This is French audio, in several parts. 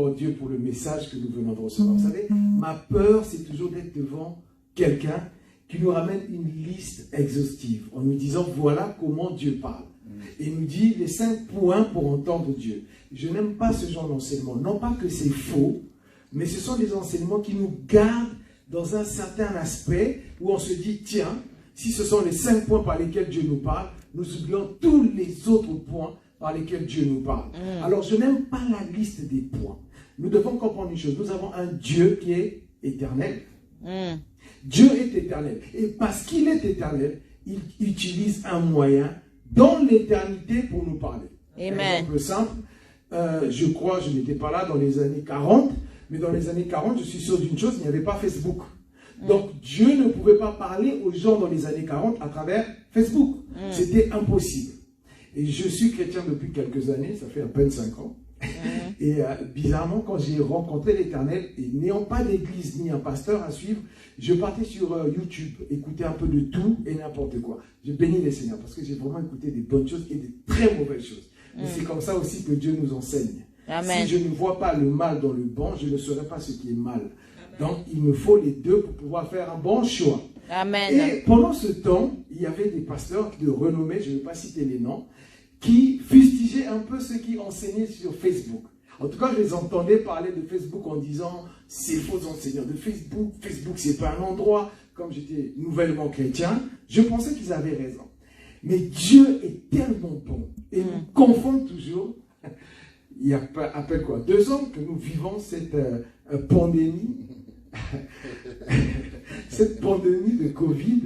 encore Dieu pour le message que nous venons de recevoir. Vous savez, ma peur, c'est toujours d'être devant quelqu'un qui nous ramène une liste exhaustive en nous disant voilà comment Dieu parle. Et nous dit les 5 points pour entendre Dieu. Je n'aime pas ce genre d'enseignement. Non pas que c'est faux, mais ce sont des enseignements qui nous gardent dans un certain aspect où on se dit tiens, si ce sont les 5 points par lesquels Dieu nous parle, nous oublions tous les autres points par lesquels Dieu nous parle. Alors je n'aime pas la liste des points. Nous devons comprendre une chose. Nous avons un Dieu qui est éternel. Dieu est éternel. Et parce qu'il est éternel, il utilise un moyen dans l'éternité pour nous parler. Amen. Un exemple simple, je crois, je n'étais pas là dans les années 40, mais dans les années 40, je suis sûr d'une chose, il n'y avait pas Facebook. Donc Dieu ne pouvait pas parler aux gens dans les années 40 à travers Facebook. C'était impossible. Et je suis chrétien depuis quelques années, ça fait à peine 5 ans. Et bizarrement, quand j'ai rencontré l'Éternel, et n'ayant pas d'église ni un pasteur à suivre, je partais sur YouTube, écouter un peu de tout et n'importe quoi. Je bénis les Seigneurs parce que j'ai vraiment écouté des bonnes choses et des très mauvaises choses. Et c'est comme ça aussi que Dieu nous enseigne. Amen. Si je ne vois pas le mal dans le bon, je ne saurais pas ce qui est mal. Donc, il me faut les deux pour pouvoir faire un bon choix. Amen. Et pendant ce temps, il y avait des pasteurs de renommée, je ne vais pas citer les noms, qui fustigeaient un peu ceux qui enseignaient sur Facebook. En tout cas, je les entendais parler de Facebook en disant « c'est faux enseignants de Facebook, Facebook c'est pas un endroit ». Comme j'étais nouvellement chrétien, je pensais qu'ils avaient raison. Mais Dieu est tellement bon et nous confond toujours. Il y a à peine quoi, 2 ans que nous vivons cette pandémie, cette pandémie de Covid,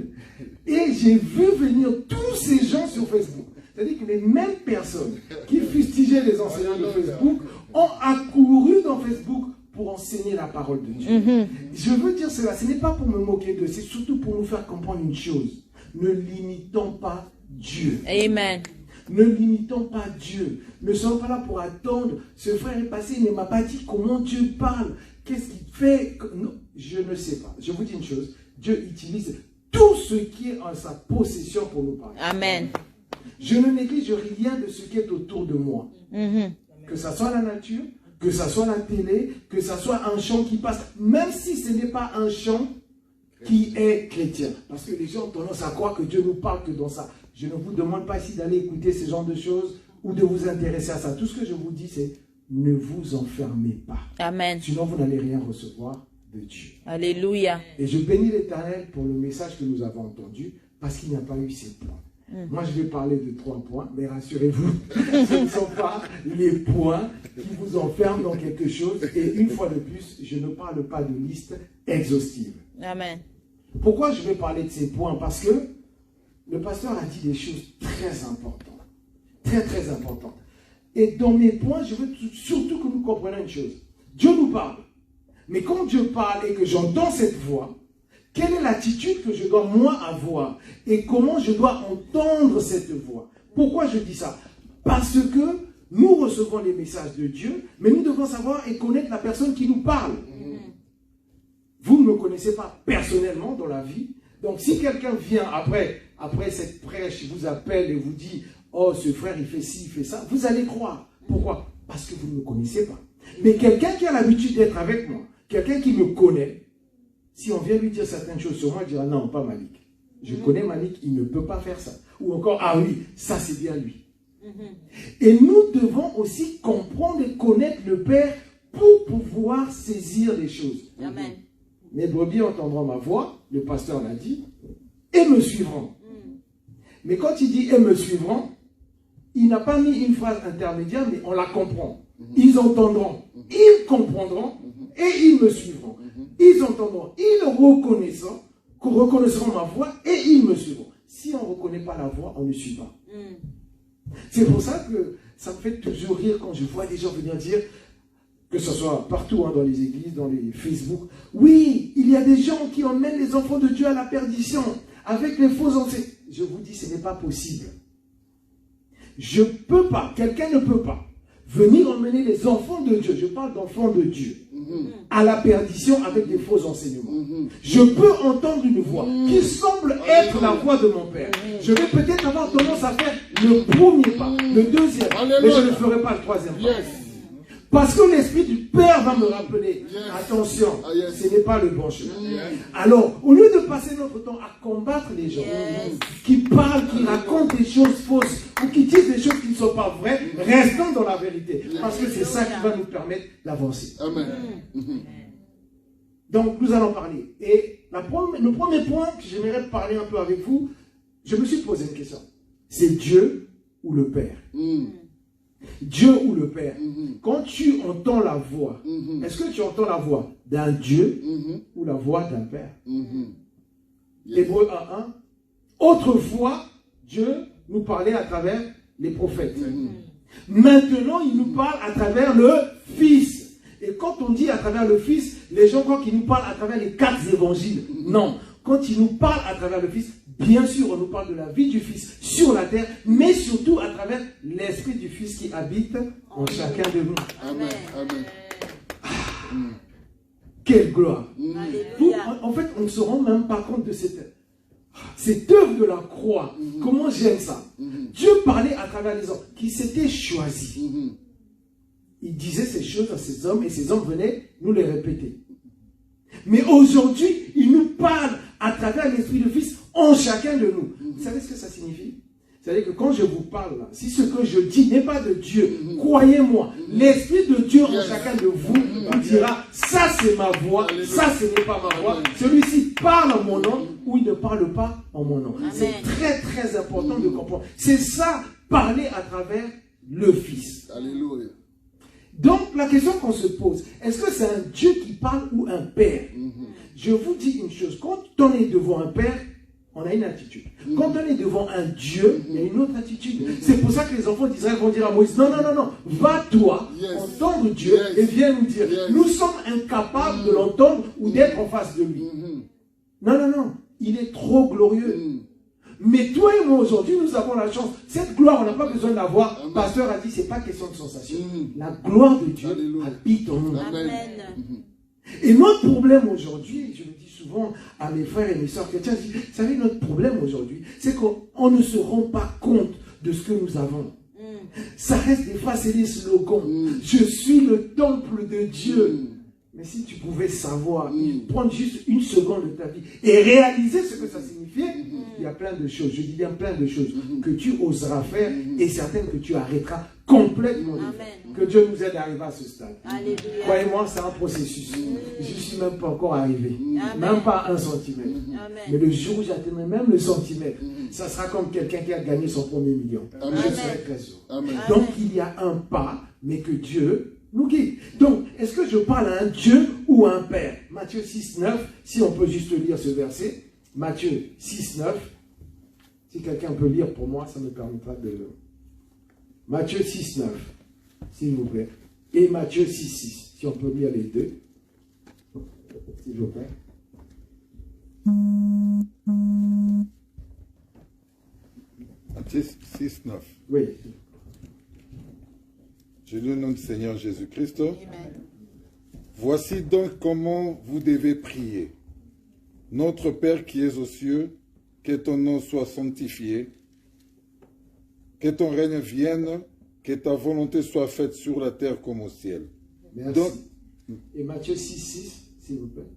et j'ai vu venir tous ces gens sur Facebook. C'est-à-dire que les mêmes personnes qui fustigeaient les enseignants de Facebook ont accouru dans Facebook pour enseigner la parole de Dieu. Je veux dire cela, ce n'est pas pour me moquer d'eux, c'est surtout pour nous faire comprendre une chose. Ne limitons pas Dieu. Amen. Ne limitons pas Dieu. Ne sommes pas là pour attendre. Ce frère est passé, il ne m'a pas dit comment Dieu parle. Qu'est-ce qu'il fait? Non, je ne sais pas. Je vous dis une chose. Dieu utilise tout ce qui est en sa possession pour nous parler. Amen. Je ne néglige rien de ce qui est autour de moi. Que ce soit la nature, que ce soit la télé, que ce soit un chant qui passe. Même si ce n'est pas un chant qui est chrétien. Parce que les gens ont tendance à croire que Dieu nous parle que dans ça. Je ne vous demande pas ici d'aller écouter ce genre de choses ou de vous intéresser à ça. Tout ce que je vous dis, c'est ne vous enfermez pas. Amen. Sinon, vous n'allez rien recevoir de Dieu. Alléluia. Et je bénis l'Éternel pour le message que nous avons entendu parce qu'il n'y a pas eu ces points. Moi, je vais parler de 3 points, mais rassurez-vous, ce ne sont pas les points qui vous enferment dans quelque chose. Et une fois de plus, je ne parle pas de liste exhaustive. Amen. Pourquoi je vais parler de ces points? Parce que le pasteur a dit des choses très importantes. Très, très importantes. Et dans mes points, je veux surtout que nous comprenions une chose. Dieu nous parle. Mais quand Dieu parle et que j'entends cette voix, quelle est l'attitude que je dois moi avoir? Et comment je dois entendre cette voix? Pourquoi je dis ça? Parce que nous recevons les messages de Dieu, mais nous devons savoir et connaître la personne qui nous parle. Vous ne me connaissez pas personnellement dans la vie. Donc si quelqu'un vient après cette prêche, vous appelle et vous dit « Oh, ce frère, il fait ci, il fait ça », vous allez croire. Pourquoi? Parce que vous ne me connaissez pas. Mais quelqu'un qui a l'habitude d'être avec moi, quelqu'un qui me connaît, si on vient lui dire certaines choses sur moi, il dira « Non, pas Malik. Je connais Malik, il ne peut pas faire ça. » Ou encore « Ah oui, ça c'est bien lui. » Et nous devons aussi comprendre et connaître le Père pour pouvoir saisir les choses. Amen. Mes brebis entendront ma voix, le pasteur l'a dit, et me suivront. Mais quand il dit « et me suivront », il n'a pas mis une phrase intermédiaire, mais on la comprend. Ils entendront, ils comprendront, et ils me suivront. Ils entendront, ils reconnaîtront ma voix, et ils me suivront. Si on ne reconnaît pas la voix, on ne suit pas. C'est pour ça que ça me fait toujours rire quand je vois des gens venir dire, que ce soit partout, dans les églises, dans les Facebook, oui, il y a des gens qui emmènent les enfants de Dieu à la perdition avec les faux enseignants. Je vous dis, ce n'est pas possible. Je ne peux pas, quelqu'un ne peut pas venir emmener les enfants de Dieu, je parle d'enfants de Dieu, à la perdition avec des faux enseignements. Je peux entendre une voix qui semble être la voix de mon Père. Je vais peut-être avoir tendance à faire le premier pas, le deuxième, mais je ne ferai pas le troisième pas. Parce que l'Esprit du Père va me rappeler, attention, Yes. ce n'est pas le bon chemin. Alors, au lieu de passer notre temps à combattre les gens qui parlent, qui racontent des choses fausses ou qui disent des choses qui ne sont pas vraies, restons dans la vérité. Parce que c'est ça qui va nous permettre d'avancer. Amen. Donc, nous allons parler. Et le premier point que j'aimerais parler un peu avec vous, je me suis posé une question. C'est Dieu ou le Père? Dieu ou le Père? Quand tu entends la voix, est-ce que tu entends la voix d'un Dieu ou la voix d'un Père? Hébreux 1:1. Autrefois, Dieu nous parlait à travers les prophètes. Maintenant, il nous parle à travers le Fils. Et quand on dit à travers le Fils, les gens croient qu'il nous parle à travers les 4 évangiles. Non. Quand il nous parle à travers le Fils, bien sûr, on nous parle de la vie du Fils sur la terre, mais surtout à travers l'Esprit du Fils qui habite en chacun de nous. Amen. Amen. Quelle gloire! En fait, on ne se rend même pas compte de cette œuvre de la croix. Comment j'aime ça? Dieu parlait à travers les hommes qui s'étaient choisis. Il disait ces choses à ces hommes et ces hommes venaient nous les répéter. Mais aujourd'hui, il nous parle à travers l'Esprit du Fils en chacun de nous. Vous savez ce que ça signifie? C'est-à-dire que quand je vous parle, là, si ce que je dis n'est pas de Dieu, croyez-moi, l'Esprit de Dieu en chacun de vous vous dira, ça c'est ma voix, ça ce n'est pas ma voix. Celui-ci parle en mon nom ou il ne parle pas en mon nom. C'est très très important de comprendre. C'est ça, parler à travers le Fils. Alléluia. Donc la question qu'on se pose, est-ce que c'est un Dieu qui parle ou un Père? Je vous dis une chose, quand on est devant un Père, on a une attitude. Quand on est devant un Dieu, il y a une autre attitude. C'est pour ça que les enfants d'Israël vont dire à Moïse, non, non, non, non, va-toi, entendre Dieu et viens nous dire. Nous sommes incapables de l'entendre ou d'être en face de lui. Non, non, non, il est trop glorieux. Mais toi et moi aujourd'hui, nous avons la chance. Cette gloire, on n'a pas besoin de la voir. Le pasteur a dit, c'est pas question de sensation. La gloire de Dieu habite en nous. Amen. Et notre problème aujourd'hui, je le dis souvent à mes frères et mes soeurs chrétiens, vous savez, notre problème aujourd'hui, c'est qu'on ne se rend pas compte de ce que nous avons. Ça reste des fois, c'est des slogans. Je suis le temple de Dieu. Mais si tu pouvais savoir, prendre juste une seconde de ta vie et réaliser ce que ça signifiait, il y a plein de choses, je dis bien plein de choses, que tu oseras faire et certaines que tu arrêteras complètement de faire. Que Dieu nous aide à arriver à ce stade. Croyez-moi, c'est un processus. Je ne suis même pas encore arrivé. Même pas 1 centimètre. Mais le jour où j'atteindrai même le centimètre, ça sera comme quelqu'un qui a gagné son premier million. Je serai très sûr. Donc il y a un pas, mais que Dieu nous guide. Donc, est-ce que je parle à un Dieu ou à un Père? Matthieu 6, 9, si on peut juste lire ce verset. Matthieu 6, 9. Si quelqu'un peut lire pour moi, ça me permettra de... Matthieu 6, 9, s'il vous plaît. Et Matthieu 6, 6, si on peut lire les deux. S'il vous plaît. Matthieu 6, 9. Oui. Je le nom du Seigneur Jésus-Christ. Voici donc comment vous devez prier. Notre Père qui es aux cieux, que ton nom soit sanctifié, que ton règne vienne, que ta volonté soit faite sur la terre comme au ciel. Merci. Donc, et Matthieu 6, 6, s'il vous plaît.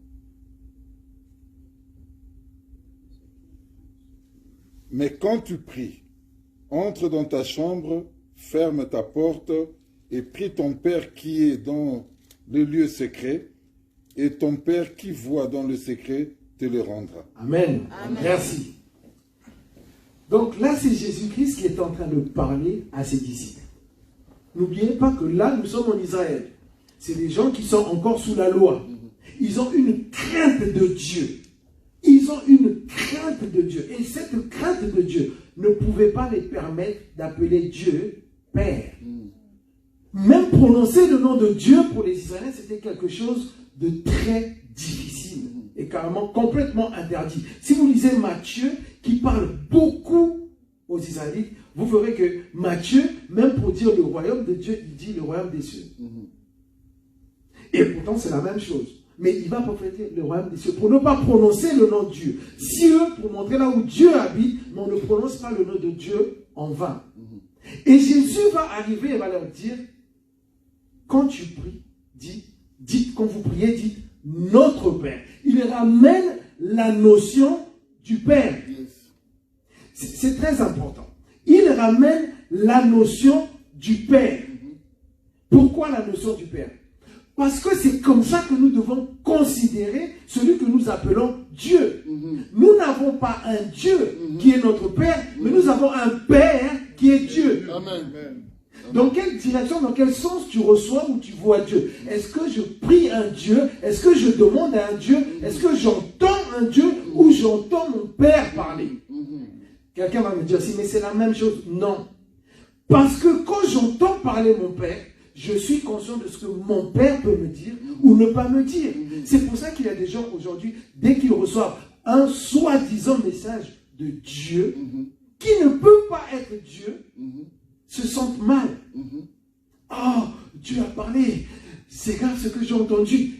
mais quand tu pries, entre dans ta chambre, ferme ta porte et prie ton Père qui est dans le lieu secret, et ton Père qui voit dans le secret te le rendra. Amen. Merci. Donc là, c'est Jésus-Christ qui est en train de parler à ses disciples. N'oubliez pas que là, nous sommes en Israël. C'est des gens qui sont encore sous la loi. Ils ont une crainte de Dieu. Ils ont une crainte de Dieu. Et cette crainte de Dieu ne pouvait pas les permettre d'appeler Dieu Père. Même prononcer le nom de Dieu pour les Israéliens, c'était quelque chose de très difficile et carrément complètement interdit. Si vous lisez Matthieu, qui parle beaucoup aux Israélites, vous verrez que Matthieu, même pour dire le royaume de Dieu, il dit le royaume des cieux. Et pourtant, c'est la même chose. Mais il va prophétiser le royaume des cieux pour ne pas prononcer le nom de Dieu. Cieux, pour montrer là où Dieu habite, mais on ne prononce pas le nom de Dieu en vain. Et Jésus va arriver et va leur dire, quand tu pries, dis quand vous priez, dites notre Père. Il ramène la notion du Père. C'est très important. Il ramène la notion du Père. Pourquoi la notion du Père? Parce que c'est comme ça que nous devons considérer celui que nous appelons Dieu. Nous n'avons pas un Dieu qui est notre Père, mais nous avons un Père qui est Dieu. Amen. Dans quelle direction, dans quel sens tu reçois ou tu vois Dieu? Est-ce que je prie un Dieu? Est-ce que je demande à un Dieu? Est-ce que j'entends un Dieu ou j'entends mon Père parler? Quelqu'un va me dire, si, mais c'est la même chose. Non. Parce que quand j'entends parler mon Père, je suis conscient de ce que mon Père peut me dire ou ne pas me dire. C'est pour ça qu'il y a des gens aujourd'hui, dès qu'ils reçoivent un soi-disant message de Dieu, qui ne peut pas être Dieu, se sentent mal. Oh, Dieu a parlé. C'est grave ce que j'ai entendu.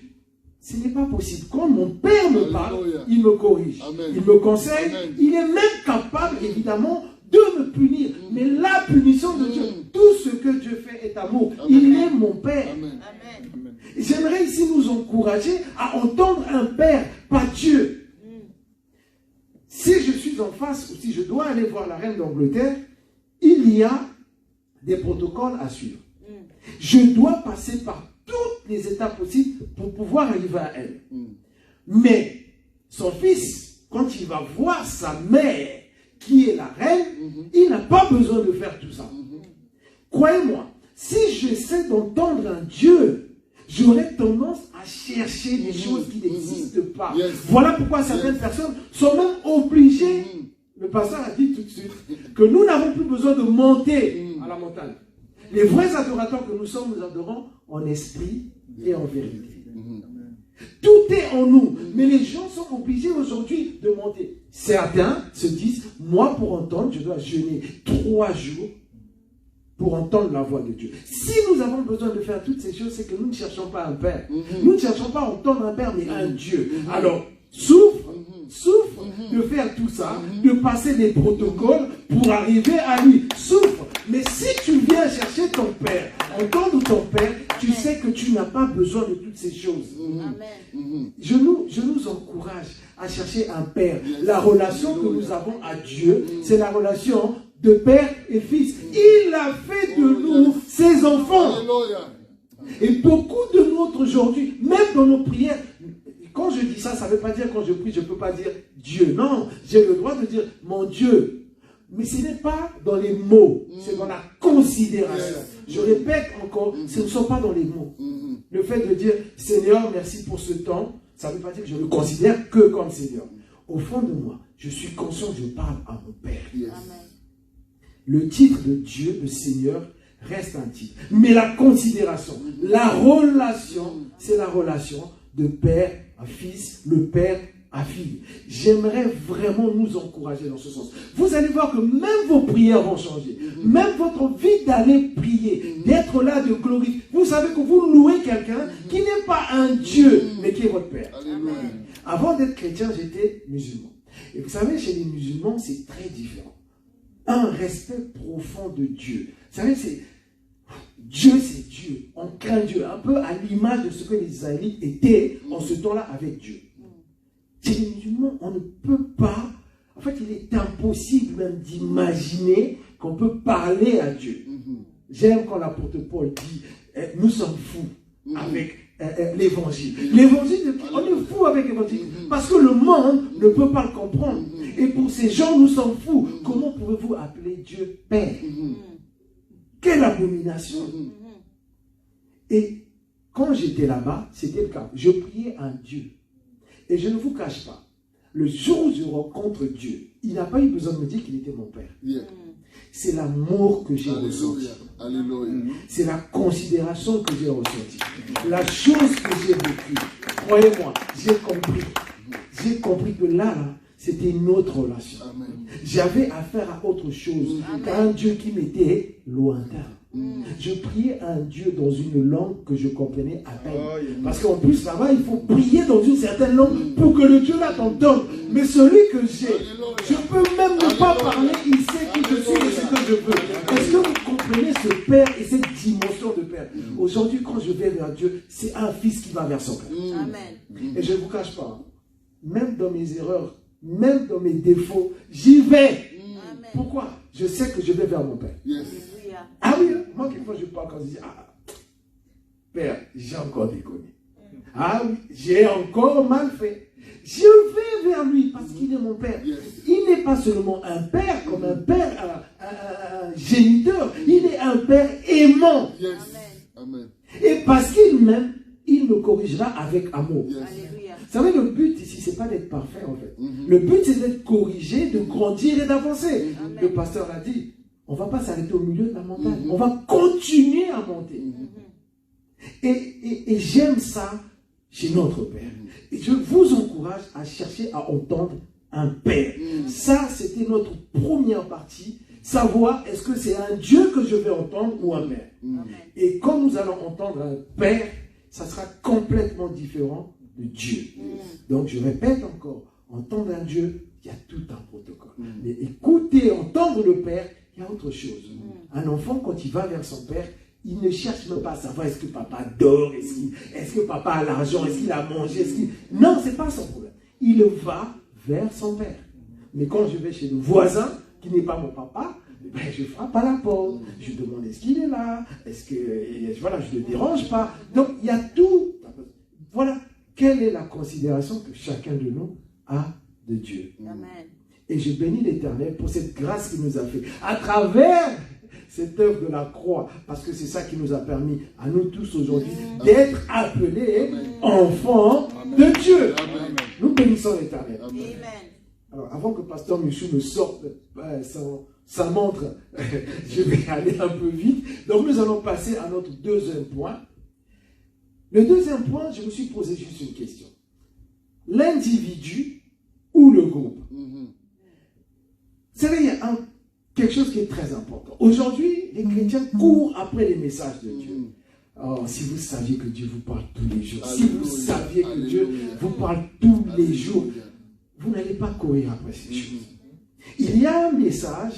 Ce n'est pas possible. Quand mon Père me parle, il me corrige. Amen. Il me conseille. Amen. Il est même capable, évidemment, de me punir. Mais la punition de Dieu, tout ce que Dieu fait est amour. Amen. Il est mon Père. Amen. J'aimerais ici nous encourager à entendre un Père, pas Dieu. Si je suis en face ou si je dois aller voir la reine d'Angleterre, il y a des protocoles à suivre. Je dois passer par toutes les étapes possibles pour pouvoir arriver à elle. Mais son fils, quand il va voir sa mère, qui est la reine, il n'a pas besoin de faire tout ça. Croyez-moi, si j'essaie d'entendre un Dieu, j'aurais tendance à chercher des choses qui n'existent pas. Voilà pourquoi certaines personnes sont même obligées. Le pasteur a dit tout de suite que nous n'avons plus besoin de monter à la montagne. Les vrais adorateurs que nous sommes, nous adorons en esprit et en vérité. Tout est en nous. Mais les gens sont obligés aujourd'hui de monter. Certains se disent, moi pour entendre, je dois jeûner 3 jours pour entendre la voix de Dieu. Si nous avons besoin de faire toutes ces choses, c'est que nous ne cherchons pas un Père. Nous ne cherchons pas à entendre un Père, mais un Dieu. Alors, souffre de faire tout ça, de passer des protocoles pour arriver à lui. Souffre. Mais si tu viens chercher ton Père, entendre ton Père, tu sais que tu n'as pas besoin de toutes ces choses. Je nous encourage à chercher un Père. La relation que nous avons à Dieu, c'est la relation de Père et Fils. Il a fait de nous ses enfants. Et beaucoup de nous aujourd'hui, même dans nos prières, quand je dis ça, ça ne veut pas dire quand je prie, je ne peux pas dire Dieu. Non, j'ai le droit de dire mon Dieu. Mais ce n'est pas dans les mots, c'est dans la considération. Je répète encore, ce ne sont pas dans les mots. Le fait de dire Seigneur, merci pour ce temps, ça ne veut pas dire que je le considère que comme Seigneur. Au fond de moi, je suis conscient que je parle à mon Père. Amen. Le titre de Dieu, de Seigneur, reste un titre. Mais la considération, la relation, c'est la relation de Père à Fils, le Père à Fille. J'aimerais vraiment nous encourager dans ce sens. Vous allez voir que même vos prières vont changer. Même votre vie d'aller prier, d'être là, de glorifier. Vous savez que vous louez quelqu'un qui n'est pas un Dieu, mais qui est votre Père. Amen. Avant d'être chrétien, j'étais musulman. Et vous savez, chez les musulmans, c'est très différent. Un respect profond de Dieu. Vous savez, Dieu, c'est Dieu. On craint Dieu. Un peu à l'image de ce que les Israélites étaient en ce temps-là avec Dieu. Chez les musulmans, on ne peut pas, en fait, il est impossible même d'imaginer qu'on peut parler à Dieu. J'aime quand l'apôtre Paul dit, nous sommes fous avec l'évangile. L'évangile, on est fou avec l'évangile parce que le monde ne peut pas le comprendre. Et pour ces gens, nous sommes fous. Comment pouvez-vous appeler Dieu Père? Quelle abomination! Et quand j'étais là-bas, c'était le cas. Je priais un Dieu. Et je ne vous cache pas, le jour où je rencontre Dieu, il n'a pas eu besoin de me dire qu'il était mon Père. C'est l'amour que j'ai ressenti. C'est la considération que j'ai ressentie. La chose que j'ai vécue. Croyez-moi, j'ai compris. J'ai compris que là, c'était une autre relation. J'avais affaire à autre chose qu'à un Dieu qui m'était lointain. Je priais un Dieu dans une langue que je comprenais à peine. Parce qu'en plus, là-bas, il faut prier dans une certaine langue pour que le Dieu là t'entende. Mais celui que j'ai, je peux même ne pas parler, il sait qui je suis et ce que je veux. Est-ce que vous comprenez? comprenez ce Père et cette dimension de Père. Aujourd'hui, quand je vais vers Dieu, c'est un fils qui va vers son Père. Amen. Et je ne vous cache pas, même dans mes erreurs, même dans mes défauts, j'y vais. Amen. Pourquoi? Je sais que je vais vers mon Père. Yes. Alléluia. Ah oui, moi, quelquefois, je parle quand je dis, ah, Père, j'ai encore déconné. Ah oui, j'ai encore mal fait. Je vais vers lui parce qu'il est mon Père. Yes. Il n'est pas seulement un Père, comme un Père, un géniteur. Il est un Père aimant. Yes. Amen. Et parce qu'il m'aime, il me corrigera avec amour. Yes. Alléluia. Vous savez, le but ici, c'est pas d'être parfait en fait. Mhm. Le but, c'est d'être corrigé, de grandir et d'avancer. Amen. Le pasteur l'a dit, on ne va pas s'arrêter au milieu de la montagne. Mhm. On va continuer à monter. Mhm. Et j'aime ça chez notre Père. Et je vous encourage à chercher à entendre un Père. Ça, c'était notre première partie. Savoir est-ce que c'est un Dieu que je vais entendre ou un Père. Amen. Et quand nous allons entendre un Père, ça sera complètement différent de Dieu. Donc je répète encore, entendre un Dieu, il y a tout un protocole. Mais écouter, entendre le Père, il y a autre chose. Un enfant, quand il va vers son Père, il ne cherche même pas à savoir est-ce que papa dort, est-ce que papa a l'argent, est-ce qu'il a mangé, Non, ce n'est pas son problème. Il va vers son Père. Mais quand je vais chez le voisin, qui n'est pas mon papa, ben, je frappe à la porte, je demande est-ce qu'il est là, est-ce que, voilà, je ne le dérange pas. Donc, il y a tout. Voilà, quelle est la considération que chacun de nous a de Dieu. Amen. Et je bénis l'Éternel pour cette grâce qu'il nous a fait. À travers cette œuvre de la croix, parce que c'est ça qui nous a permis à nous tous aujourd'hui d'être appelés enfants de Dieu. Amen. Nous bénissons l'Éternel. Amen. Alors, avant que Pasteur Michou me sorte sa montre, je vais aller un peu vite. Donc, nous allons passer à notre deuxième point. Le deuxième point, je me suis posé juste une question. L'individu ou le groupe? Mhm. Vous savez, il y a quelque chose qui est très important. Aujourd'hui, les chrétiens courent après les messages de Dieu. Oh, si vous saviez que Dieu vous parle tous les jours, si vous Alléluia. saviez que Dieu Alléluia. vous parle tous les Alléluia. jours, vous n'allez pas courir après ces choses. Il y a un message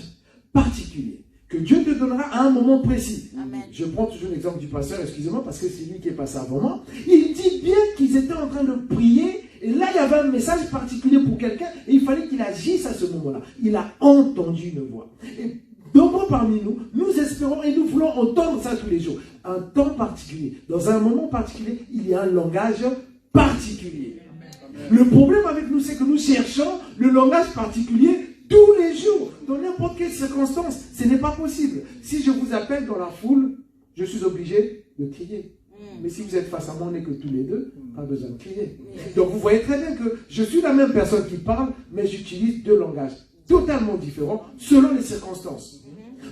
particulier que Dieu te donnera à un moment précis. Amen. Je prends toujours l'exemple du pasteur, excusez-moi, parce que c'est lui qui est passé avant moi. Il dit bien qu'ils étaient en train de prier, et là, il y avait un message particulier pour quelqu'un, et il fallait qu'il agisse à ce moment-là. Il a entendu une voix. Et nombreux parmi nous, nous espérons et nous voulons entendre ça tous les jours. Un temps particulier, dans un moment particulier, il y a un langage particulier. Le problème avec nous, c'est que nous cherchons le langage particulier tous les jours, dans n'importe quelle circonstance. Ce n'est pas possible. Si je vous appelle dans la foule, je suis obligé de crier. Mais si vous êtes face à moi, on n'est que tous les deux, pas besoin de crier. Donc vous voyez très bien que je suis la même personne qui parle, mais j'utilise deux langages totalement différents selon les circonstances.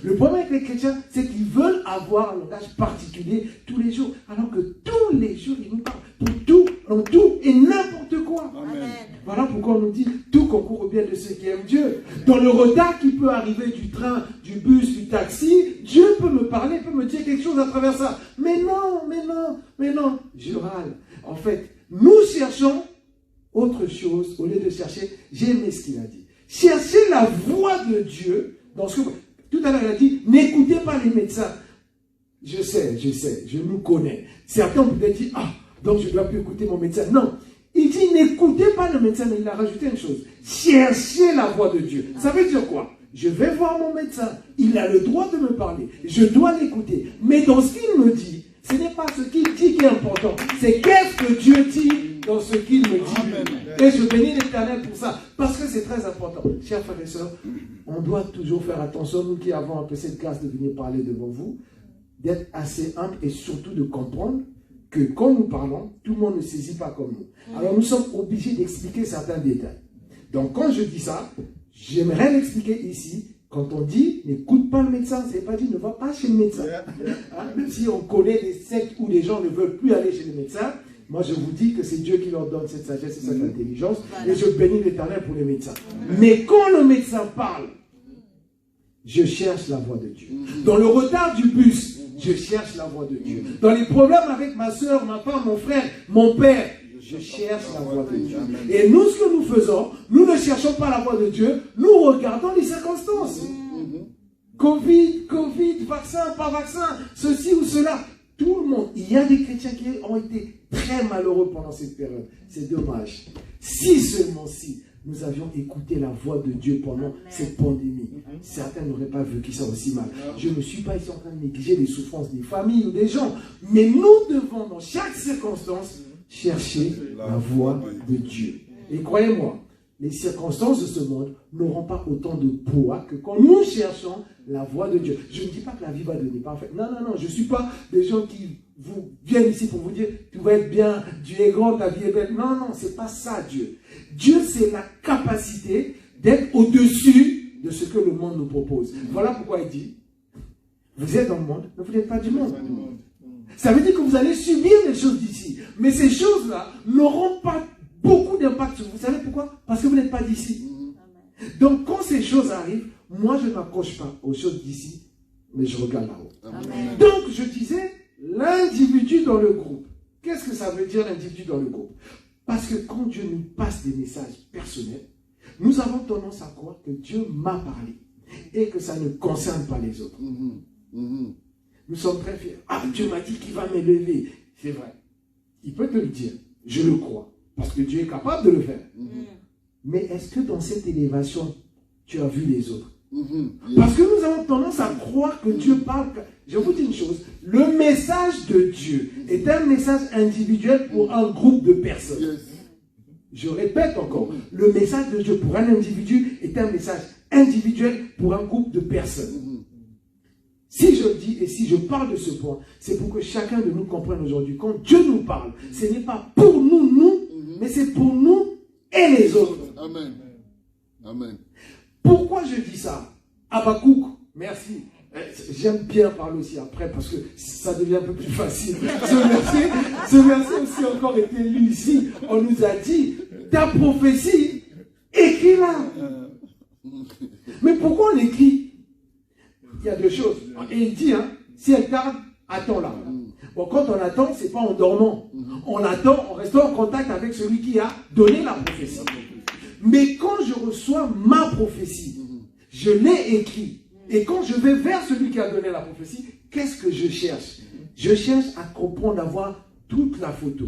Le problème avec les chrétiens, c'est qu'ils veulent avoir un langage particulier tous les jours, alors que tous les jours, ils nous parlent pour tout, en tout et n'importe quoi. Amen. Voilà pourquoi on nous dit tout concourt au bien de ceux qui aiment Dieu. Dans le retard qui peut arriver du train, du bus, du taxi, Dieu peut me parler, peut me dire quelque chose à travers ça. Mais non, je râle. En fait, nous cherchons autre chose au lieu de chercher. J'ai aimé ce qu'il a dit. Cherchez la voix de Dieu dans ce que... Tout à l'heure, il a dit, n'écoutez pas les médecins. Je sais, je nous connais. Certains ont peut-être dit, ah, donc je ne dois plus écouter mon médecin. Non, il dit, n'écoutez pas le médecin, mais il a rajouté une chose. Cherchez la voix de Dieu. Ça veut dire quoi? Je vais voir mon médecin. Il a le droit de me parler. Je dois l'écouter. Mais dans ce qu'il me dit, ce n'est pas ce qu'il dit qui est important. C'est qu'est-ce que Dieu dit dans ce qu'il me dit. Et je bénis l'Éternel pour ça. Parce que c'est très important. Chers frères et sœurs, on doit toujours faire attention, nous qui avons un peu cette grâce de venir parler devant vous, d'être assez humble et surtout de comprendre que quand nous parlons, tout le monde ne saisit pas comme nous. Alors nous sommes obligés d'expliquer certains détails. Donc quand je dis ça, j'aimerais l'expliquer ici. Quand on dit n'écoute pas le médecin, ce n'est pas dit ne va pas chez le médecin. Hein? Même si on connaît des sectes où les gens ne veulent plus aller chez le médecin, moi je vous dis que c'est Dieu qui leur donne cette sagesse et cette intelligence. Et je bénis l'Éternel pour les médecins. Mais quand le médecin parle, je cherche la voix de Dieu. Dans le retard du bus, je cherche la voix de Dieu. Dans les problèmes avec ma soeur, ma femme, mon frère, mon père, je cherche la voix de Dieu. Et nous, ce que nous faisons, nous ne cherchons pas la voix de Dieu, nous regardons les circonstances. Covid, vaccin, pas vaccin, ceci ou cela. Tout le monde. Il y a des chrétiens qui ont été très malheureux pendant cette période. C'est dommage. Si seulement si nous avions écouté la voix de Dieu pendant cette pandémie, certains n'auraient pas vécu ça aussi mal. Je ne suis pas ici en train de négliger les souffrances des familles ou des gens. Mais nous devons, dans chaque circonstance, chercher la voix de Dieu. Et croyez-moi, les circonstances de ce monde n'auront pas autant de poids que quand nous cherchons la voix de Dieu. Je ne dis pas que la vie va devenir parfaite. Non, non, non. Je ne suis pas des gens qui vous viennent ici pour vous dire tu vas être bien, Dieu est grand, ta vie est belle. Non, non, ce n'est pas ça Dieu. Dieu, c'est la capacité d'être au-dessus de ce que le monde nous propose. Voilà pourquoi il dit vous êtes dans le monde, mais vous n'êtes pas du monde. Ça veut dire que vous allez subir les choses d'ici. Mais ces choses-là n'auront pas beaucoup d'impact sur vous. Vous savez pourquoi? Parce que vous n'êtes pas d'ici. Donc quand ces choses arrivent, moi je ne m'accroche pas aux choses d'ici, mais je regarde là-haut. Donc je disais, l'individu dans le groupe. Qu'est-ce que ça veut dire l'individu dans le groupe? Parce que quand Dieu nous passe des messages personnels, nous avons tendance à croire que Dieu m'a parlé et que ça ne concerne pas les autres. Nous sommes très fiers. Ah, Dieu m'a dit qu'il va m'élever. C'est vrai. Il peut te le dire. Je le crois. Parce que Dieu est capable de le faire. Mais est-ce que dans cette élévation, tu as vu les autres? Parce que nous avons tendance à croire que Dieu parle. Je vous dis une chose. Le message de Dieu est un message individuel pour un groupe de personnes. Je répète encore. Le message de Dieu pour un individu est un message individuel pour un groupe de personnes. Si je le dis et si je parle de ce point, c'est pour que chacun de nous comprenne aujourd'hui. Quand Dieu nous parle, ce n'est pas pour nous, mais c'est pour nous et les autres. Amen. Amen. Pourquoi je dis ça? Habakkuk, merci. J'aime bien parler aussi après parce que ça devient un peu plus facile. Ce verset aussi encore été lu ici. On nous a dit, ta prophétie, écris-la. Mais pourquoi on écrit? Il y a deux choses. Et il dit, si elle tarde, attends-la. Bon, quand on attend, ce n'est pas en dormant. On attend en restant en contact avec celui qui a donné la prophétie. Mais quand je reçois ma prophétie, je l'ai écrit. Et quand je vais vers celui qui a donné la prophétie, qu'est-ce que je cherche? Je cherche à comprendre, d'avoir toute la photo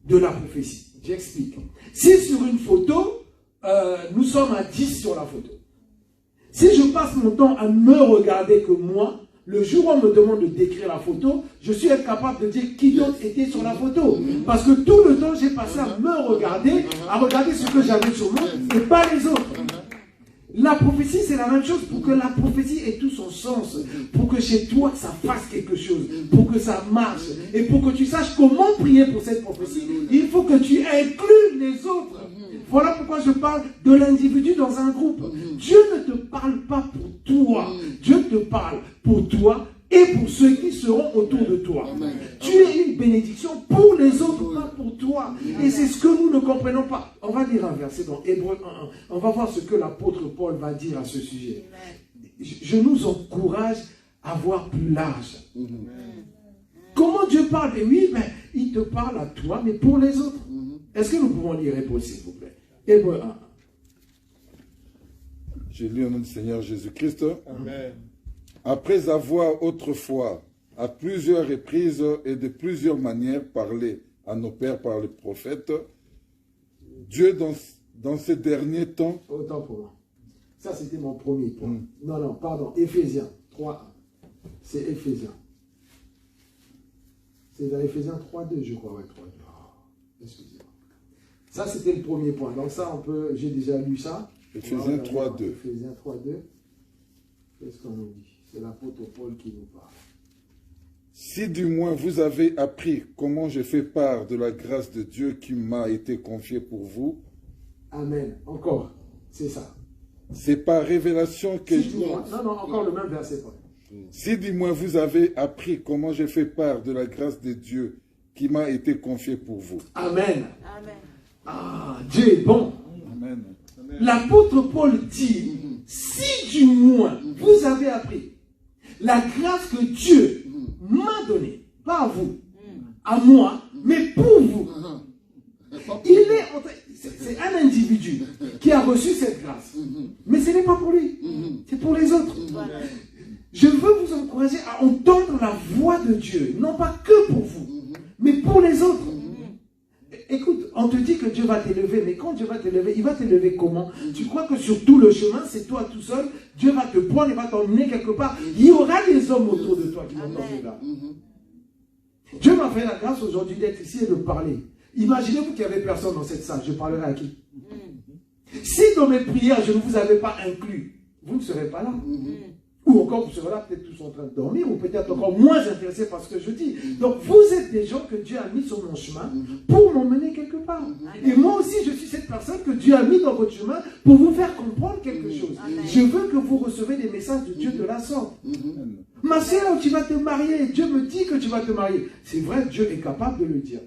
de la prophétie. J'explique. Si sur une photo, nous sommes à 10 sur la photo. Si je passe mon temps à ne me regarder que moi, le jour où on me demande de décrire la photo, je suis incapable de dire qui d'autre était sur la photo. Parce que tout le temps, j'ai passé à me regarder, à regarder ce que j'avais sur moi et pas les autres. La prophétie, c'est la même chose. Pour que la prophétie ait tout son sens, pour que chez toi, ça fasse quelque chose, pour que ça marche, et pour que tu saches comment prier pour cette prophétie, il faut que tu inclues les autres. Voilà pourquoi je parle de l'individu dans un groupe. Dieu ne te parle pas pour toi. Dieu te parle pour toi et pour ceux qui seront autour de toi. Tu es une bénédiction pour les autres, pas pour toi. Et c'est ce que nous ne comprenons pas. On va lire un verset dans Hébreux 1:1. On va voir ce que l'apôtre Paul va dire à ce sujet. Je nous encourage à voir plus large. Comment Dieu parle? Et oui, il te parle à toi, mais pour les autres. Est-ce que nous pouvons lire Hébreux, s'il vous plaît? Hébreux 1. Je lis au nom du Seigneur Jésus-Christ. Amen. Après avoir autrefois, à plusieurs reprises et de plusieurs manières, parlé à nos pères par les prophètes, Dieu, dans ces derniers temps... Autant pour moi. Ça, c'était mon premier point. Non, pardon. Éphésiens 3:1. C'est Éphésiens. C'est dans Éphésiens 3:2, je crois. Ouais, 3:2. Oh, excusez-moi. Ça, c'était le premier point. Donc ça, j'ai déjà lu ça. Éphésiens 3:2. Éphésiens 3:2. Qu'est-ce qu'on nous dit? C'est l'apôtre Paul qui nous parle. Si du moins vous avez appris comment je fais part de la grâce de Dieu qui m'a été confiée pour vous. Amen. Encore. C'est ça. C'est par révélation que... Non, encore le même verset. Si du moins vous avez appris comment je fais part de la grâce de Dieu qui m'a été confiée pour vous. Amen. Amen. Ah, Dieu est bon. Amen. L'apôtre Paul dit, si du moins vous avez appris la grâce que Dieu m'a donnée, pas à vous, à moi, mais pour vous. C'est un individu qui a reçu cette grâce. Mais ce n'est pas pour lui, c'est pour les autres. Je veux vous encourager à entendre la voix de Dieu, non pas que pour vous, mais pour les autres. Écoute, on te dit que Dieu va t'élever, mais quand Dieu va t'élever, il va t'élever comment? Tu crois que sur tout le chemin, c'est toi tout seul, Dieu va te prendre et va t'emmener quelque part. Il y aura des hommes autour de toi qui vont t'emmener là. Dieu m'a fait la grâce aujourd'hui d'être ici et de parler. Imaginez-vous qu'il n'y avait personne dans cette salle, je parlerai à qui? Si dans mes prières, je ne vous avais pas inclus, vous ne serez pas là. Ou encore, vous serez là peut-être tous en train de dormir, ou peut-être encore moins intéressés par ce que je dis. Donc, vous êtes des gens que Dieu a mis sur mon chemin pour m'emmener quelque part. Et moi aussi, je suis cette personne que Dieu a mis dans votre chemin pour vous faire comprendre quelque chose. Je veux que vous recevez des messages de Dieu de la sorte. Ma soeur, tu vas te marier. Dieu me dit que tu vas te marier. C'est vrai, Dieu est capable de le dire.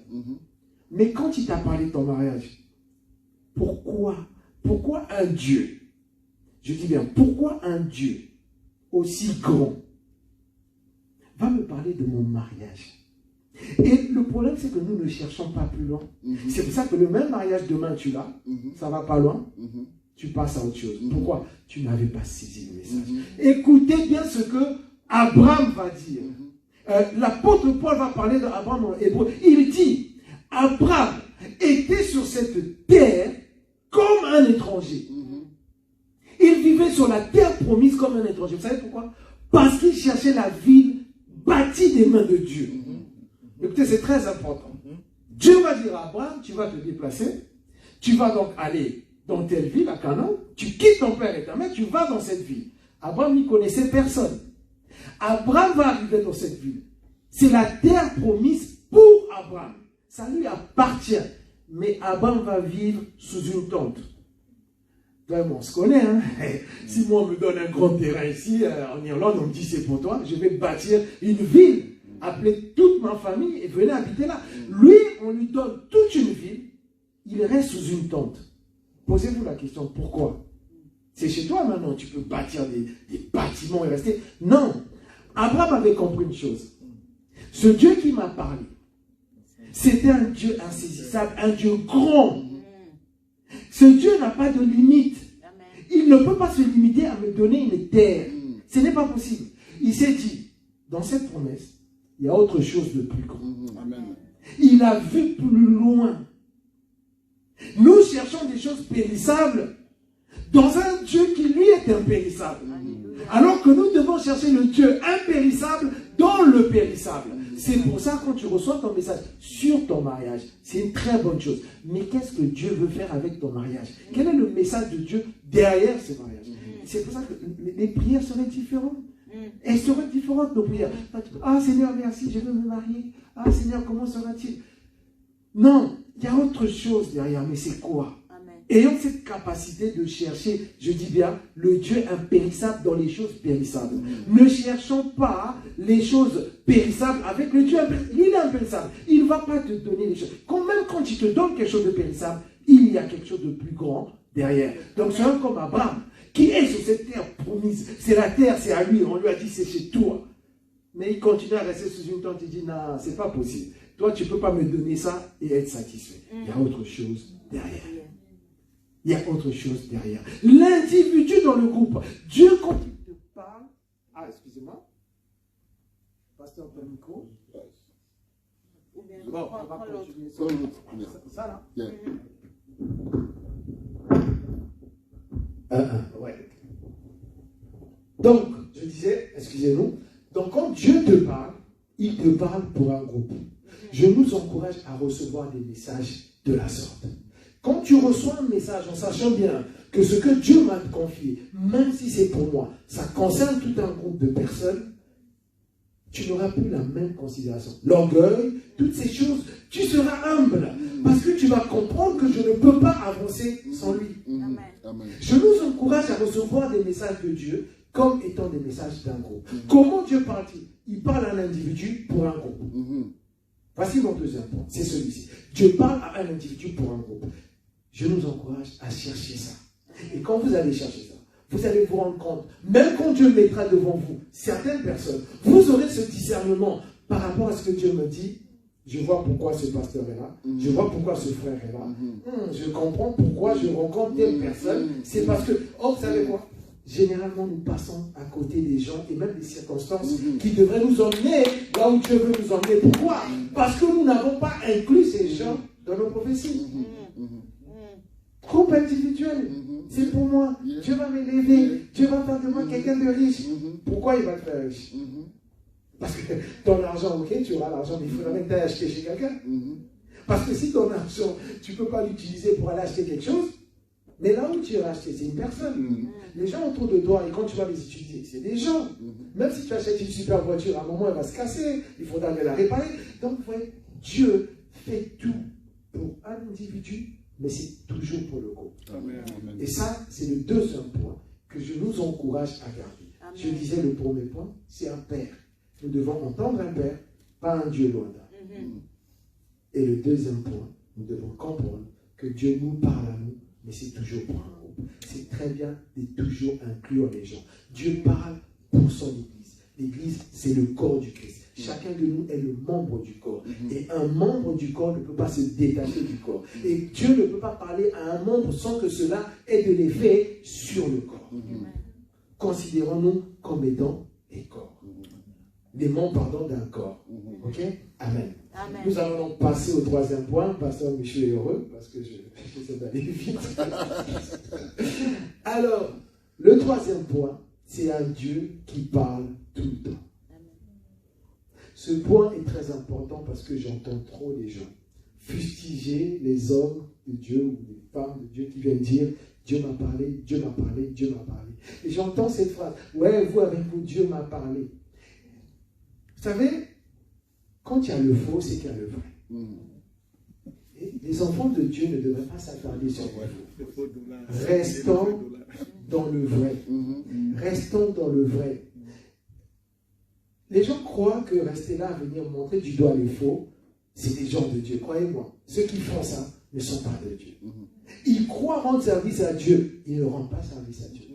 Mais quand il t'a parlé de ton mariage, pourquoi un Dieu? Je dis bien, pourquoi un Dieu aussi grand va me parler de mon mariage? Et le problème, c'est que nous ne cherchons pas plus loin. C'est pour ça que le même mariage demain, tu l'as, ça va pas loin, tu passes à autre chose. Pourquoi? Tu n'avais pas saisi le message. Écoutez bien ce que Abraham va dire. L'apôtre Paul va parler d'Abraham en hébreu. Il dit, Abraham était sur cette terre comme un étranger. Il vivait sur la terre promise comme un étranger. Vous savez pourquoi? Parce qu'il cherchait la ville bâtie des mains de Dieu. Écoutez, c'est très important. Dieu va dire à Abraham, tu vas te déplacer, tu vas donc aller dans telle ville, à Canaan, tu quittes ton père et ta mère, tu vas dans cette ville. Abraham n'y connaissait personne. Abraham va arriver dans cette ville. C'est la terre promise pour Abraham. Ça lui appartient. Mais Abraham va vivre sous une tente. On se connaît, hein? Si moi on me donne un grand terrain ici, en Irlande, on me dit c'est pour toi, je vais bâtir une ville, appeler toute ma famille et venir habiter là. Lui, on lui donne toute une ville, il reste sous une tente. Posez-vous la question, pourquoi? C'est chez toi maintenant, tu peux bâtir des bâtiments et rester. Non, Abraham avait compris une chose. Ce Dieu qui m'a parlé, c'était un Dieu insaisissable, un Dieu grand. Ce Dieu n'a pas de limite. Il ne peut pas se limiter à me donner une terre. Ce n'est pas possible. Il s'est dit, dans cette promesse, il y a autre chose de plus grand. Il a vu plus loin. Nous cherchons des choses périssables dans un Dieu qui lui est impérissable. Alors que nous devons chercher le Dieu impérissable dans le périssable. C'est pour ça que quand tu reçois ton message sur ton mariage, c'est une très bonne chose. Mais qu'est-ce que Dieu veut faire avec ton mariage? Quel est le message de Dieu derrière ce mariage? C'est pour ça que les prières seraient différentes. Elles seraient différentes, nos prières. Ah Seigneur, merci, je veux me marier. Ah Seigneur, comment sera-t-il? Non, il y a autre chose derrière, mais c'est quoi? Ayons cette capacité de chercher, je dis bien, le Dieu impérissable dans les choses périssables. Ne cherchons pas les choses périssables avec le Dieu impérissable. Il est impérissable. Il ne va pas te donner les choses. Même quand il te donne quelque chose de périssable, il y a quelque chose de plus grand derrière. Donc c'est un comme Abraham, qui est sur cette terre promise. C'est la terre, c'est à lui. On lui a dit, c'est chez toi. Mais il continue à rester sous une tente. Il dit, non, c'est pas possible. Toi, tu ne peux pas me donner ça et être satisfait. Il y a autre chose derrière. Il y a autre chose derrière. L'individu dans le groupe. Dieu, quand il te parle... Ah, excusez-moi. Pasteur, ton micro. Bon, on va continuer. Ça, là. Ouais. Donc, je disais, excusez-nous, donc quand Dieu te parle, il te parle pour un groupe. Je nous encourage à recevoir des messages de la sorte. Quand tu reçois un message en sachant bien que ce que Dieu m'a confié, même si c'est pour moi, ça concerne tout un groupe de personnes, tu n'auras plus la même considération. L'orgueil, toutes ces choses, tu seras humble. Parce que tu vas comprendre que je ne peux pas avancer sans lui. Amen. Je nous encourage à recevoir des messages de Dieu comme étant des messages d'un groupe. Comment Dieu parle-t-il? Il parle à un individu pour un groupe. Voici mon deuxième point, c'est celui-ci. Dieu parle à un individu pour un groupe. Je nous encourage à chercher ça. Et quand vous allez chercher ça, vous allez vous rendre compte, même quand Dieu mettra devant vous certaines personnes, vous aurez ce discernement par rapport à ce que Dieu me dit. Je vois pourquoi ce pasteur est là. Je vois pourquoi ce frère est là. Je comprends pourquoi je rencontre telle personne. C'est parce que, oh, vous savez quoi? généralement, nous passons à côté des gens et même des circonstances qui devraient nous emmener là où Dieu veut nous emmener. Pourquoi? Parce que nous n'avons pas inclus ces gens dans nos prophéties. Groupe individuel, c'est pour moi. Dieu va m'élever. Dieu va faire de moi quelqu'un de riche. Pourquoi il va te faire riche? Parce que ton argent, ok, tu auras l'argent, mais il faudra même t'aller acheter chez quelqu'un. Parce que si ton argent, tu ne peux pas l'utiliser pour aller acheter quelque chose, mais là où tu iras acheter, c'est une personne. Les gens autour de toi, et quand tu vas les utiliser, c'est des gens. Même si tu achètes une super voiture, à un moment, elle va se casser. Il faudra aller la réparer. Donc, vous voyez, Dieu fait tout pour un individu, mais c'est toujours pour le groupe. Et ça, c'est le deuxième point que je nous encourage à garder. Amen. Je disais le premier point, c'est un père. Nous devons entendre un père, pas un Dieu lointain. Et le deuxième point, nous devons comprendre que Dieu nous parle à nous, mais c'est toujours pour un groupe. C'est très bien de toujours inclure les gens. Dieu parle pour son Église. L'Église, c'est le corps du Christ. Chacun de nous est le membre du corps. Et un membre du corps ne peut pas se détacher du corps. Et Dieu ne peut pas parler à un membre sans que cela ait de l'effet sur le corps. Considérons-nous comme étant des corps. Les membres, pardon, d'un corps. Ok? Amen. Amen. Nous allons donc passer au troisième point. Pasteur Michel est heureux parce que je sais d'aller vite. Alors, le troisième point, c'est un Dieu qui parle tout le temps. Ce point est très important parce que j'entends trop les gens fustiger les hommes de Dieu ou les femmes de Dieu qui viennent dire Dieu m'a parlé, Dieu m'a parlé, Dieu m'a parlé. Et j'entends cette phrase, ouais, vous avec vous, Dieu m'a parlé. Vous savez, quand il y a le faux, c'est qu'il y a le vrai. Et les enfants de Dieu ne devraient pas s'attarder sur le faux. Restons dans le vrai. Restons dans le vrai. Les gens croient que rester là à venir montrer du doigt les faux, c'est des gens de Dieu. Croyez-moi, ceux qui font ça ne sont pas de Dieu. Ils croient rendre service à Dieu. Ils ne rendent pas service à Dieu.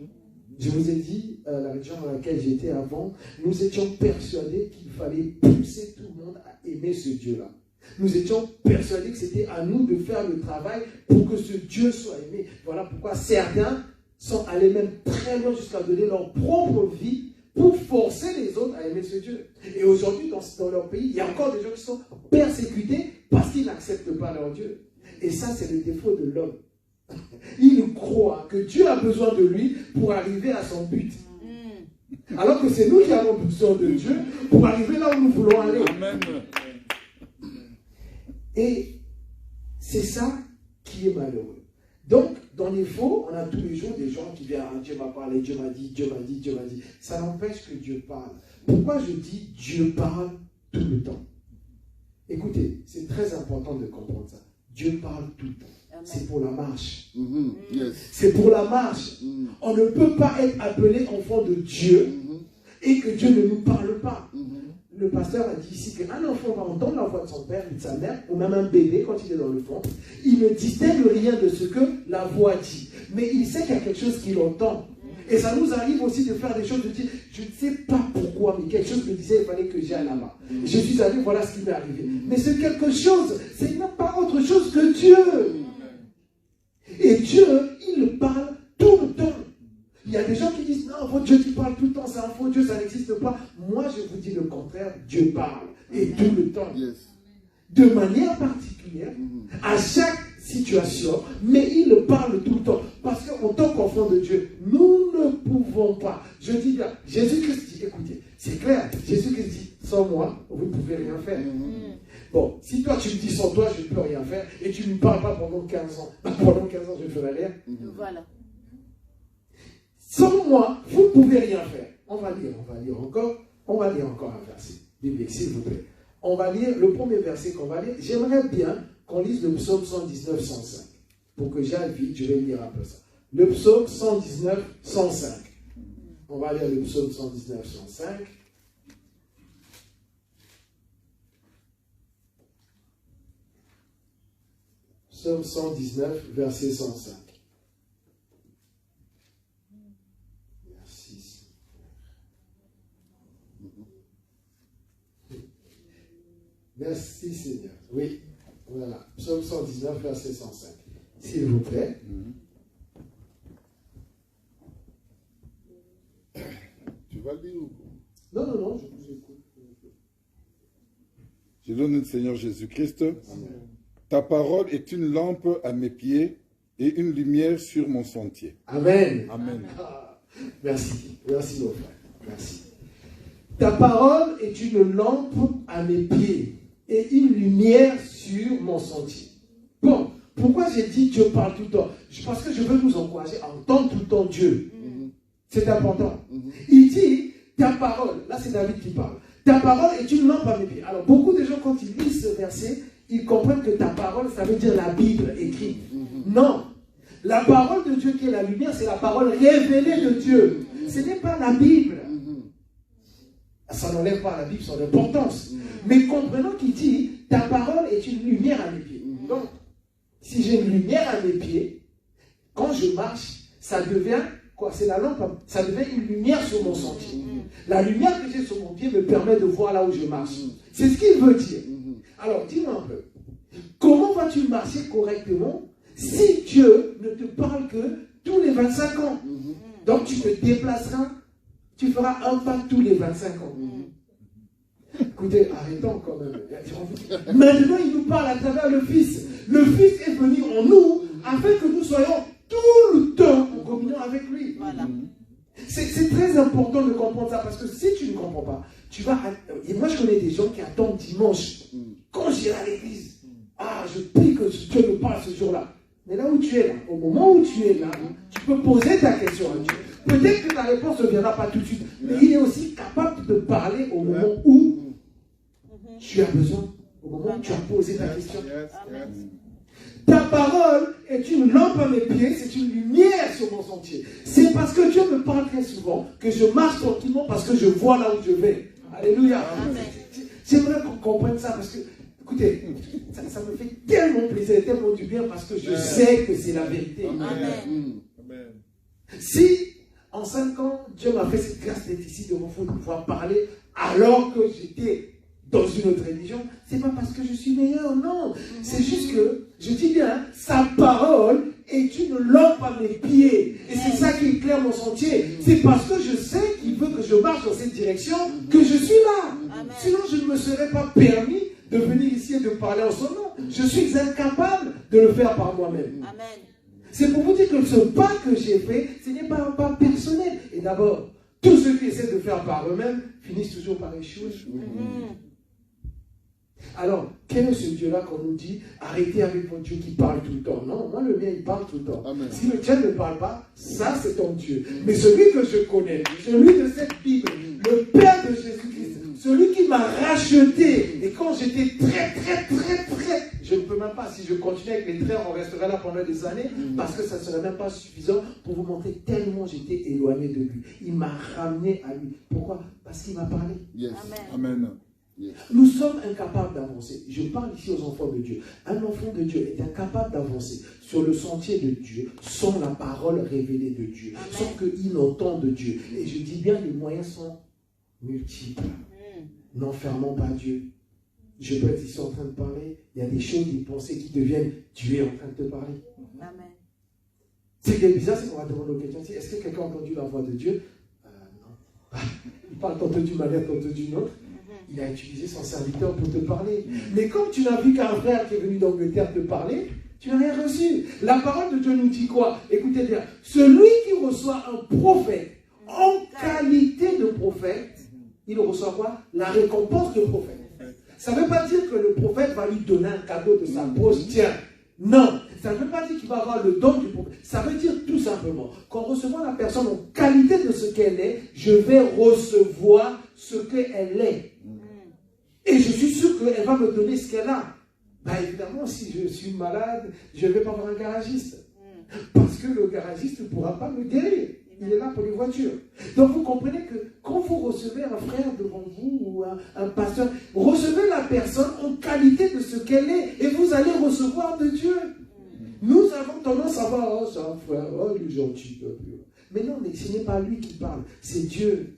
Je vous ai dit, la région dans laquelle j'étais avant, nous étions persuadés qu'il fallait pousser tout le monde à aimer ce Dieu-là. Nous étions persuadés que c'était à nous de faire le travail pour que ce Dieu soit aimé. Voilà pourquoi certains sont allés même très loin jusqu'à donner leur propre vie pour forcer les autres à aimer ce Dieu. Et aujourd'hui, dans leur pays, il y a encore des gens qui sont persécutés parce qu'ils n'acceptent pas leur Dieu. Et ça, c'est le défaut de l'homme. Il croit que Dieu a besoin de lui pour arriver à son but. Alors que c'est nous qui avons besoin de Dieu pour arriver là où nous voulons aller. Amen. Et c'est ça qui est malheureux. Donc, dans les faux, on a tous les jours des gens qui viennent, ah, Dieu m'a parlé, Dieu m'a dit, Dieu m'a dit, Dieu m'a dit. Ça n'empêche que Dieu parle. Pourquoi je dis Dieu parle tout le temps? Écoutez, c'est très important de comprendre ça. Dieu parle tout le temps. C'est pour la marche. Yes. C'est pour la marche. On ne peut pas être appelé enfant de Dieu et que Dieu ne nous parle pas. Le pasteur a dit ici qu'un enfant va entendre la voix de son père ou de sa mère, ou même un bébé quand il est dans le ventre. Il ne distingue rien de ce que la voix dit. Mais il sait qu'il y a quelque chose qu'il entend. Et ça nous arrive aussi de faire des choses, de dire, je ne sais pas pourquoi, mais quelque chose me disait, il fallait que j'aille là-bas. Je suis allé, voilà ce qui m'est arrivé. Mais c'est quelque chose, c'est même pas autre chose que Dieu. Et Dieu, il parle tout le temps. Il y a des gens qui disent, non, votre Dieu qui parle tout le temps, c'est un faux Dieu, ça n'existe pas. Moi, je vous dis le contraire, Dieu parle. Et tout le temps. De manière particulière, à chaque situation, mais il parle tout le temps. Parce qu'en tant qu'enfant de Dieu, nous ne pouvons pas. Je dis bien, Jésus-Christ dit, écoutez, c'est clair, Jésus-Christ dit, sans moi, vous ne pouvez rien faire. Bon, si toi tu me dis sans toi, je ne peux rien faire, et tu ne me parles pas pendant 15 ans, pendant 15 ans, je ne ferai rien. Voilà. Sans moi, vous ne pouvez rien faire. On va lire encore un verset biblique, s'il vous plaît. On va lire le premier verset qu'on va lire. J'aimerais bien qu'on lise le psaume 119, 105. Pour que j'aille vite, je vais lire un peu ça. Le psaume 119, 105. On va lire le psaume 119, 105. Psaume 119, verset 105. Merci. Merci Seigneur. Oui, voilà. Psaume 119, verset 105. S'il vous plaît. vas le dire. Non, non, non, je vous écoute. Je donne au Seigneur Jésus-Christ. Ta parole est une lampe à mes pieds et une lumière sur mon sentier. Amen. Amen. Ah, merci. Merci, mon frère. Merci. Ta parole est une lampe à mes pieds et une lumière sur mon sentier. Bon, pourquoi j'ai dit Dieu parle tout le temps? Parce que je veux vous encourager à entendre tout le temps Dieu. C'est important. Il dit, ta parole, là c'est David qui parle, ta parole est une lampe à mes pieds. Alors beaucoup de gens quand ils lisent ce verset, ils comprennent que ta parole, ça veut dire la Bible écrite. Non. La parole de Dieu qui est la lumière, c'est la parole révélée de Dieu. Ce n'est pas la Bible. Ça n'enlève pas à la Bible son importance. Mais comprenons qu'il dit, ta parole est une lumière à mes pieds. Donc, si j'ai une lumière à mes pieds, quand je marche, ça devient, quoi? C'est la lampe, ça devient une lumière sur mon sentier. La lumière que j'ai sur mon pied me permet de voir là où je marche. C'est ce qu'il veut dire. Alors, dis-moi un peu, comment vas-tu marcher correctement si Dieu ne te parle que tous les 25 ans? Donc, tu te déplaceras, tu feras un pas tous les 25 ans. Écoutez, arrêtons quand même. Maintenant, il nous parle à travers le Fils. Le Fils est venu en nous afin que nous soyons tout le temps en communion avec lui. Voilà. C'est très important de comprendre ça parce que si tu ne comprends pas, tu vas... Et moi, je connais des gens qui attendent dimanche. Quand j'irai à l'église, je prie que Dieu me parle ce jour-là. Mais là où tu es là, au moment où tu es là, tu peux poser ta question à Dieu. Peut-être que ta réponse ne viendra pas tout de suite, mais il est aussi capable de parler au moment où tu as besoin, au moment où tu as posé ta question. Ta parole est une lampe à mes pieds, c'est une lumière sur mon sentier. C'est parce que Dieu me parle très souvent que je marche tranquillement parce que je vois là où je vais. Alléluia. J'aimerais qu'on comprenne ça parce que, écoutez, ça me fait tellement plaisir, tellement du bien parce que je sais que c'est la vérité. Amen. Si en 5 ans, Dieu m'a fait cette grâce d'être ici devant vous, de pouvoir parler alors que j'étais dans une autre religion, c'est pas parce que je suis meilleur, non. C'est juste que, je dis bien, sa parole est une lampe à mes pieds. Et c'est ça qui éclaire mon sentier. C'est parce que je sais qu'il veut que je marche dans cette direction que je suis là. Sinon, je ne me serais pas permis de venir ici et de parler en son nom. Je suis incapable de le faire par moi-même. C'est pour vous dire que ce pas que j'ai fait, ce n'est pas un pas personnel. Et d'abord, tous ceux qui essaient de faire par eux-mêmes finissent toujours par échouer. Alors, quel est ce Dieu-là qu'on nous dit, arrêtez avec votre Dieu qui parle tout le temps? Non, moi le mien, il parle tout le temps. Amen. Si le tien ne parle pas, ça c'est ton Dieu. Mais celui que je connais, celui de cette Bible, le Père de Jésus-Christ, celui qui m'a racheté, et quand j'étais très, je ne peux même pas, si je continue avec les traits, on resterait là pendant des années, parce que ça ne serait même pas suffisant pour vous montrer tellement j'étais éloigné de lui. Il m'a ramené à lui. Pourquoi? Parce qu'il m'a parlé. Yes. Amen. Yes. Nous sommes incapables d'avancer. Je parle ici aux enfants de Dieu. Un enfant de Dieu est incapable d'avancer sur le sentier de Dieu sans la parole révélée de Dieu, sans qu'il entende Dieu. Et je dis bien, les moyens sont multiples. N'enfermons pas Dieu. Je peux être ici en train de parler, il y a des choses, des pensées qui deviennent Dieu en train de te parler. Amen. Ce qui est bizarre, c'est qu'on va demander aux chrétiens, est-ce que quelqu'un a entendu la voix de Dieu? Non. Il parle tantôt d'une manière, tantôt d'une autre. Il a utilisé son serviteur pour te parler. Mais comme tu n'as vu qu'un frère qui est venu d'Angleterre te parler, tu n'as rien reçu. La parole de Dieu nous dit quoi? Écoutez bien, celui qui reçoit un prophète en qualité de prophète, il reçoit quoi? La récompense de prophète. Ça ne veut pas dire que le prophète va lui donner un cadeau de sa poche, tiens. Non, ça ne veut pas dire qu'il va avoir le don du prophète. Ça veut dire tout simplement qu'en recevant la personne en qualité de ce qu'elle est, je vais recevoir ce qu'elle est. Et je suis sûr qu'elle va me donner ce qu'elle a. Ben évidemment, si je suis malade, je ne vais pas voir un garagiste. Parce que le garagiste ne pourra pas me guérir. Il est là pour les voitures. Donc vous comprenez que quand vous recevez un frère devant vous ou un pasteur, recevez la personne en qualité de ce qu'elle est et vous allez recevoir de Dieu. Nous avons tendance à voir, oh c'est un frère, oh il est gentil. Mais non, mais ce n'est pas lui qui parle, c'est Dieu.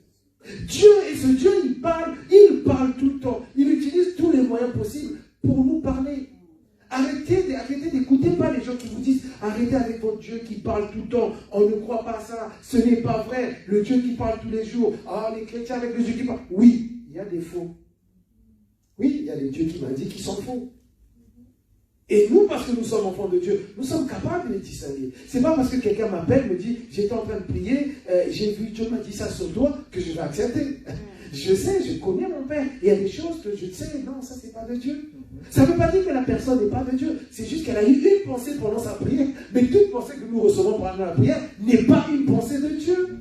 Dieu, et ce Dieu, il parle tout le temps. Il utilise tous les moyens possibles pour nous parler. Arrêtez d'écouter pas les gens qui vous disent, Arrêtez avec votre Dieu qui parle tout le temps. On ne croit pas à ça. Ce n'est pas vrai. Le Dieu qui parle tous les jours. Ah, les chrétiens avec le Dieu qui parle. Oui, il y a des faux. Oui, il y a des dieux qui m'ont dit qu'ils sont faux. Et nous, parce que nous sommes enfants de Dieu, nous sommes capables de les distinguer. Ce n'est pas parce que quelqu'un m'appelle, me dit, j'étais en train de prier, j'ai vu Dieu m'a dit ça sur toi, que je vais accepter. Je sais, je connais mon Père. Et il y a des choses que je sais, non, ça c'est pas de Dieu. Ça ne veut pas dire que la personne n'est pas de Dieu. C'est juste qu'elle a eu une pensée pendant sa prière. Mais toute pensée que nous recevons pendant la prière n'est pas une pensée de Dieu.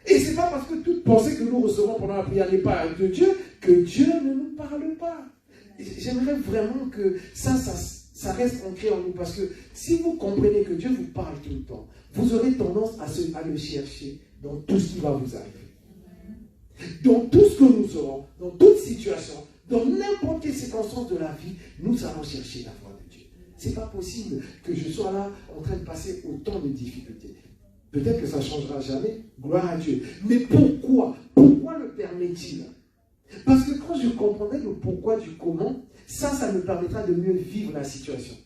Et ce n'est pas parce que toute pensée que nous recevons pendant la prière n'est pas de Dieu que Dieu ne nous parle pas. J'aimerais vraiment que ça reste ancré en nous. Parce que si vous comprenez que Dieu vous parle tout le temps, vous aurez tendance à le chercher dans tout ce qui va vous arriver. Dans tout ce que nous aurons, dans toute situation, dans n'importe quelle circonstance de la vie, nous allons chercher la voix de Dieu. Ce n'est pas possible que je sois là en train de passer autant de difficultés. Peut-être que ça ne changera jamais, gloire à Dieu. Mais pourquoi? Pourquoi le permet-il? Parce que quand je comprendrai le pourquoi du comment, ça me permettra de mieux vivre la situation.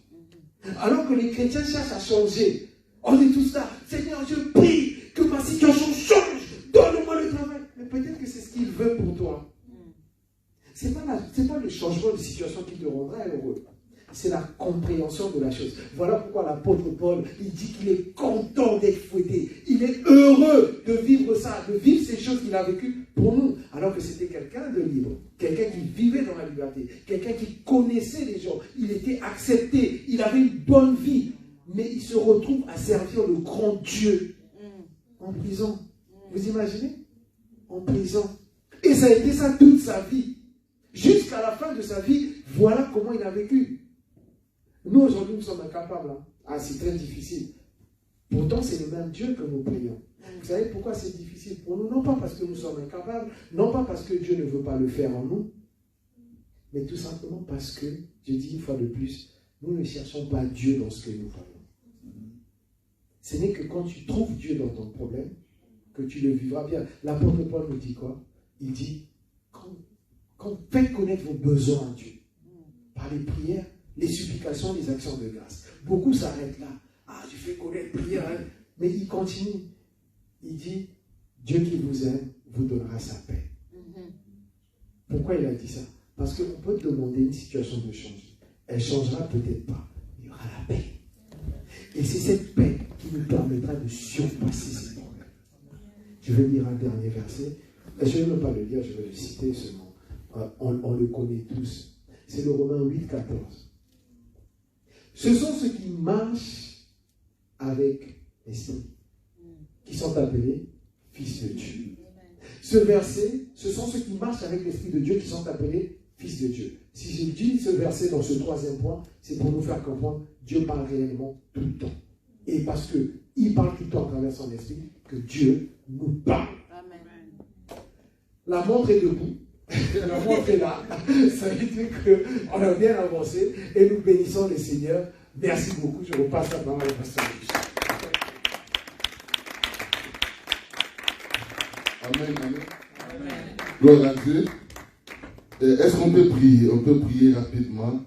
Alors que les chrétiens cherchent à changer. On est tous là, Seigneur, je prie que ma situation change, donne-moi le travail. Mais peut-être que c'est ce qu'il veut pour toi. Ce n'est pas le changement de situation qui te rendra heureux. C'est la compréhension de la chose. Voilà pourquoi l'apôtre Paul, il dit qu'il est content d'être fouetté. Il est heureux de vivre ça, de vivre ces choses qu'il a vécues pour nous. Alors que c'était quelqu'un de libre, quelqu'un qui vivait dans la liberté, quelqu'un qui connaissait les gens. Il était accepté, il avait une bonne vie. Mais il se retrouve à servir le grand Dieu en prison. Vous imaginez? En prison. Et ça a été ça toute sa vie. Jusqu'à la fin de sa vie, voilà comment il a vécu. Nous, aujourd'hui, nous sommes incapables. Hein. Ah, c'est très difficile. Pourtant, c'est le même Dieu que nous prions. Vous savez pourquoi c'est difficile pour nous? Non pas parce que nous sommes incapables, non pas parce que Dieu ne veut pas le faire en nous, mais tout simplement parce que, je dis une fois de plus, nous ne cherchons pas Dieu dans ce que nous voyons. Ce n'est que quand tu trouves Dieu dans ton problème, que tu le vivras bien. L'apôtre Paul nous dit quoi? Il dit, quand faites connaître vos besoins à Dieu, par les prières, les supplications, les actions de grâce. Beaucoup s'arrêtent là. Ah, je fais connaître prière. Hein. Mais il continue. Il dit, Dieu qui vous aime vous donnera sa paix. Pourquoi il a dit ça? Parce qu'on peut demander une situation de changer. Elle ne changera peut-être pas. Il y aura la paix. Et c'est cette paix qui nous permettra de surpasser ces problèmes. Je vais lire un dernier verset. Je ne vais même pas le lire, je vais le citer seulement. On le connaît tous. C'est le Romains 8, 14. Ce sont ceux qui marchent avec l'Esprit, qui sont appelés fils de Dieu. Ce verset, ce sont ceux qui marchent avec l'Esprit de Dieu qui sont appelés fils de Dieu. Si je dis ce verset dans ce troisième point, c'est pour nous faire comprendre Dieu parle réellement tout le temps. Et parce qu'il parle tout le temps à travers son esprit, que Dieu nous parle. Amen. La montre est debout. La montre est là. Ça veut dire qu'on a bien avancé et nous bénissons le Seigneur. Merci beaucoup. Je repasse la parole au pasteur. Amen, amen. Amen. Gloire à Dieu. Est-ce qu'on peut prier? On peut prier rapidement.